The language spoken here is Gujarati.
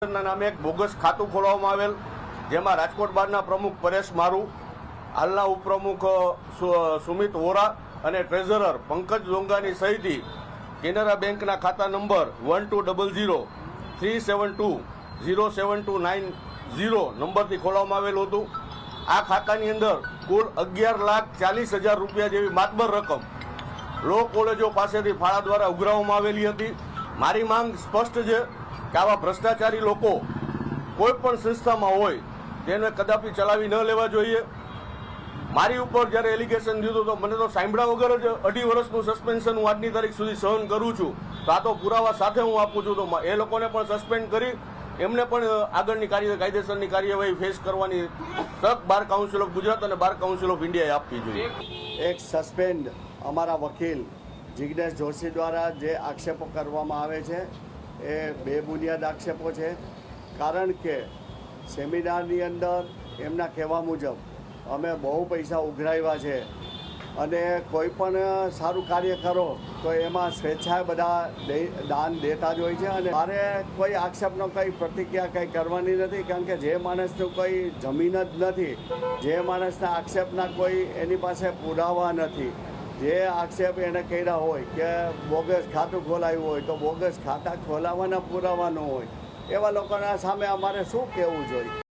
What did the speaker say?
ના નામે એક બોગસ ખાતું ખોલવામાં આવેલ, જેમાં રાજકોટ બારના પ્રમુખ પરેશ મારુ, હાલના ઉપપ્રમુખ સુમિત વોરા અને ટ્રેઝરર પંકજ લોંગાની સહીથી કેનરા બેંકના ખાતા નંબર 120037207290 નંબરથી ખોલવામાં આવેલું હતું. આ ખાતાની અંદર કુલ 11,40,000 રૂપિયા જેવી માતબર રકમ લો કોલેજો પાસેથી ફાળા દ્વારા ઉઘરાવવામાં આવેલી હતી. મારી માંગ સ્પષ્ટ છે કે આવા ભ્રષ્ટાચારી લોકો કોઈ પણ સંસ્થામાં હોય તેને કદાપી ચલાવી ન લેવા જોઈએ. મારી ઉપર જ્યારે એલિગેશન દીધું તો મને તો સાંભળ્યા વગર જ 2.5 વર્ષનું સસ્પેન્શન હું આજની તારીખ સુધી સહન કરું છું. તો આ તો પુરાવા સાથે હું આપું છું. તો એ લોકોને પણ સસ્પેન્ડ કરી એમને પણ આગળની કાયદેસરની કાર્યવાહી ફેસ કરવાની તક બાર કાઉન્સિલ ઓફ ગુજરાત અને બાર કાઉન્સિલ ઓફ ઇન્ડિયાએ આપવી જોઈએ. એક સસ્પેન્ડ અમારા વકીલ જિગ્નેશ જોશી દ્વારા જે આક્ષેપો કરવામાં આવે છે એ બેબુનિયાદ આક્ષેપો છે. કારણ કે સેમિનારની અંદર એમના કહેવા મુજબ અમે બહુ પૈસા ઉઘરાવ્યા છે અને કોઈ પણ સારું કાર્ય કરો તો એમાં સ્વેચ્છાએ બધા દાન દેતા જ હોય છે. અને મારે કોઈ આક્ષેપનો કંઈ પ્રતિક્રિયા કંઈ કરવાની નથી, કારણ કે જે માણસનું કોઈ જમીન જ નથી, જે માણસના આક્ષેપના કોઈ એની પાસે પુરાવા નથી, જે આક્ષેપ એને કર્યા હોય કે બોગસ ખાતું ખોલાવ્યું હોય તો બોગસ ખાતા ખોલાવવાના પુરાવા ન હોય, એવા લોકોના સામે અમારે શું કહેવું જોઈએ.